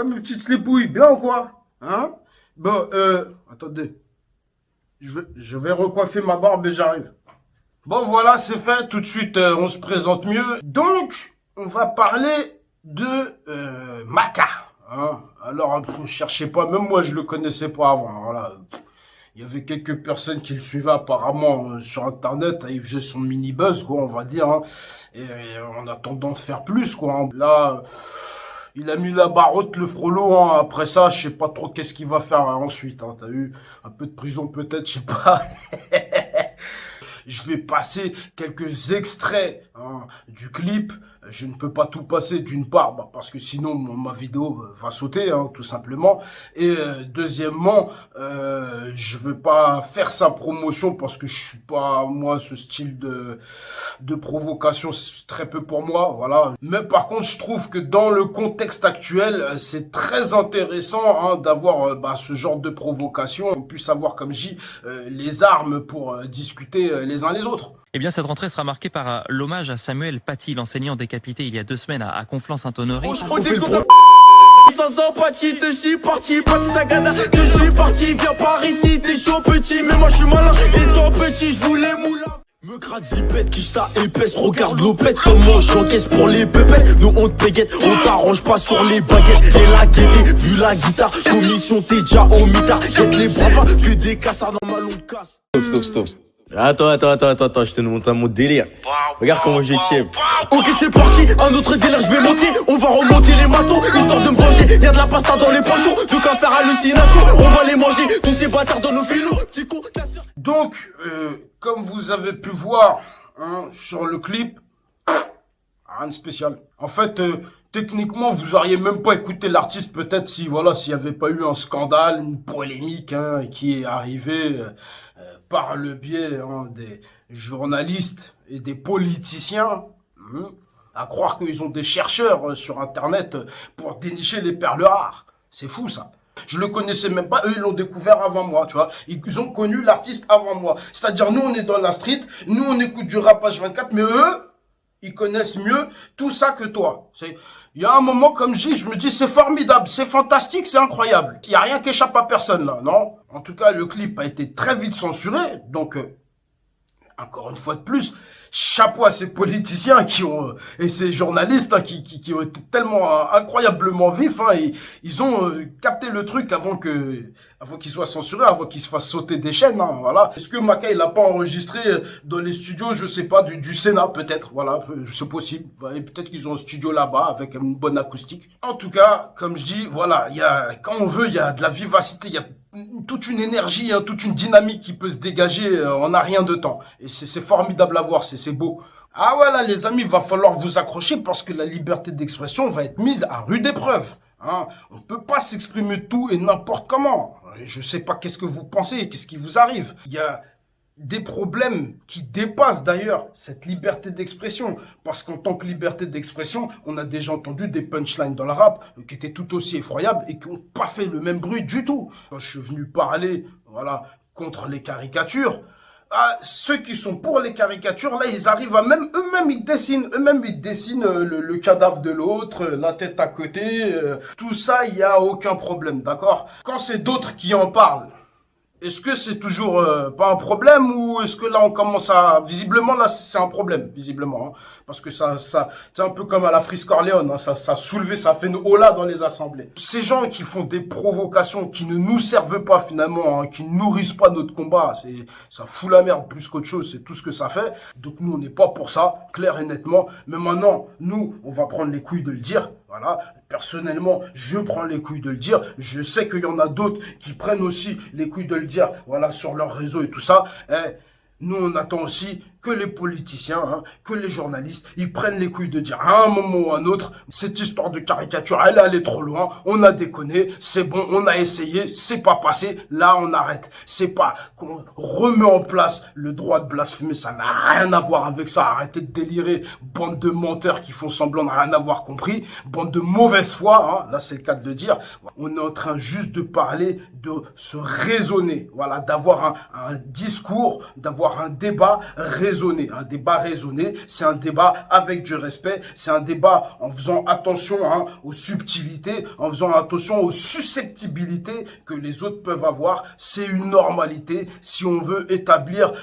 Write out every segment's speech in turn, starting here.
Ouais, mes petites slipouilles, bien ou quoi? Hein? Bon, attendez. Je vais recoiffer ma barbe et j'arrive. Bon, voilà, c'est fait. Tout de suite, on se présente mieux. Donc, on va parler de Maka. Hein? Alors, cherchez pas. Même moi, je le connaissais pas avant. Voilà. Il y avait quelques personnes qui le suivaient apparemment sur Internet. Il faisait son mini-buzz, quoi, on va dire. Hein. Et en attendant de faire plus, quoi. Hein. Là, il a mis la barre haute, le frollo. Hein. Après ça, je sais pas trop qu'est-ce qu'il va faire ensuite. Hein. T'as eu un peu de prison peut-être, je sais pas. Je vais passer quelques extraits du clip. Je ne peux pas tout passer d'une part, parce que sinon ma vidéo va sauter, hein, tout simplement. Et deuxièmement, je veux pas faire sa promotion parce que je suis pas, moi, ce style de provocation, c'est très peu pour moi, voilà. Mais par contre, je trouve que dans le contexte actuel, c'est très intéressant d'avoir ce genre de provocation. On puisse avoir, comme je dis, les armes pour discuter les uns les autres. Eh bien, cette rentrée sera marquée par l'hommage à Samuel Paty, l'enseignant décapité il y a 2 semaines à Conflans-Sainte-Honorine. Sans empathie, de suis parti, parti Sagada, de suis parti, viens par ici, t'es chaud petit, mais moi je suis malin, et toi petit, je voulais moulin. Me gratte zipette, quiche ta épaisse, regarde l'opette, comment j'encaisse pour les pépettes. Nous on te péguette, on t'arrange pas sur les baguettes. Et la gaieté, vu la guitare, commission t'es déjà au mitard. Guette les bravas, que des cassards dans ma longue casse. Stop. Attends, je te montre un mot de délire. Regarde comment j'ai tiens. Ok c'est parti, un autre délire je vais monter. On va remonter les matos, histoire de me venger. Y'a de la pasta dans les pochons, de quoi faire hallucination. On va les manger, tous ces bâtards dans nos filons. Petit con, donc, comme vous avez pu voir sur le clip, rien de spécial. En fait, techniquement, vous auriez même pas écouté l'artiste peut-être si voilà s'il n'y avait pas eu un scandale, une polémique qui est arrivée par le biais des journalistes et des politiciens. À croire qu'ils ont des chercheurs sur Internet pour dénicher les perles rares. C'est fou ça. Je le connaissais même pas, eux ils l'ont découvert avant moi, tu vois. Ils ont connu l'artiste avant moi. C'est-à-dire nous on est dans la street, nous on écoute du rap H24, mais eux, ils connaissent mieux tout ça que toi. Il y a un moment, comme je me dis, c'est formidable, c'est fantastique, c'est incroyable. Il n'y a rien qui échappe à personne là, non? En tout cas, le clip a été très vite censuré, donc encore une fois de plus, chapeau à ces politiciens qui ont et ces journalistes qui ont été tellement incroyablement vifs et ils ont capté le truc avant qu'il soit censuré, avant qu'il se fasse sauter des chaînes. Voilà. Est-ce que Maka il l'a pas enregistré dans les studios, je sais pas, du Sénat peut-être, voilà, c'est possible. Et peut-être qu'ils ont un studio là-bas avec une bonne acoustique. En tout cas, comme je dis, voilà, quand on veut, il y a de la vivacité, il y a toute une énergie, toute une dynamique qui peut se dégager en un rien de temps. Et c'est formidable à voir, c'est beau. Ah voilà les amis, il va falloir vous accrocher parce que la liberté d'expression va être mise à rude épreuve. On ne peut pas s'exprimer tout et n'importe comment. Je sais pas qu'est-ce que vous pensez, qu'est-ce qui vous arrive. Il y a des problèmes qui dépassent d'ailleurs cette liberté d'expression. Parce qu'en tant que liberté d'expression, on a déjà entendu des punchlines dans le rap qui étaient tout aussi effroyables et qui n'ont pas fait le même bruit du tout. Quand je suis venu parler contre les caricatures, ceux qui sont pour les caricatures, là, ils arrivent à eux-mêmes ils dessinent le cadavre de l'autre, la tête à côté, tout ça, il n'y a aucun problème, d'accord? Quand c'est d'autres qui en parlent, est-ce que c'est toujours pas un problème ou est-ce que là on commence à... Visiblement là c'est un problème, visiblement. Parce que ça c'est un peu comme à la Frisk Orléans, ça a soulevé, ça a fait une hola dans les assemblées. Ces gens qui font des provocations qui ne nous servent pas finalement, qui ne nourrissent pas notre combat, ça fout la merde plus qu'autre chose, c'est tout ce que ça fait. Donc nous on n'est pas pour ça, clair et nettement. Mais maintenant, nous on va prendre les couilles de le dire. Voilà, personnellement, je prends les couilles de le dire. Je sais qu'il y en a d'autres qui prennent aussi les couilles de le dire, voilà, sur leurs réseaux et tout ça. Nous, on attend aussi que les politiciens, que les journalistes, ils prennent les couilles de dire à un moment ou à un autre, cette histoire de caricature, elle est allée trop loin, on a déconné, c'est bon, on a essayé, c'est pas passé, là on arrête. C'est pas qu'on remet en place le droit de blasphémer, ça n'a rien à voir avec ça, arrêtez de délirer, bande de menteurs qui font semblant de rien avoir compris, bande de mauvaise foi, là c'est le cas de le dire. On est en train juste de parler, de se raisonner, voilà, d'avoir un discours, d'avoir un débat raisonné raisonné. Un débat raisonné, c'est un débat avec du respect, c'est un débat en faisant attention aux subtilités, en faisant attention aux susceptibilités que les autres peuvent avoir. C'est une normalité si on veut établir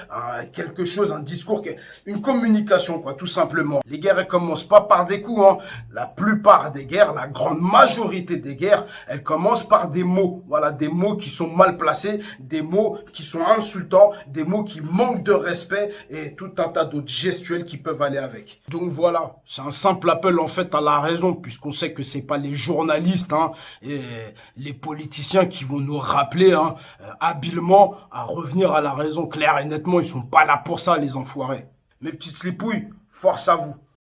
quelque chose, un discours, une communication, quoi, tout simplement. Les guerres, elles commencent pas par des coups. La plupart des guerres, la grande majorité des guerres, elles commencent par des mots. Voilà, des mots qui sont mal placés, des mots qui sont insultants, des mots qui manquent de respect et tout un tas d'autres gestuels qui peuvent aller avec. Donc voilà, c'est un simple appel en fait à la raison, puisqu'on sait que c'est pas les journalistes et les politiciens qui vont nous rappeler habilement à revenir à la raison claire et nettement. Ils sont pas là pour ça, les enfoirés. Mes petites slipouilles, force à vous.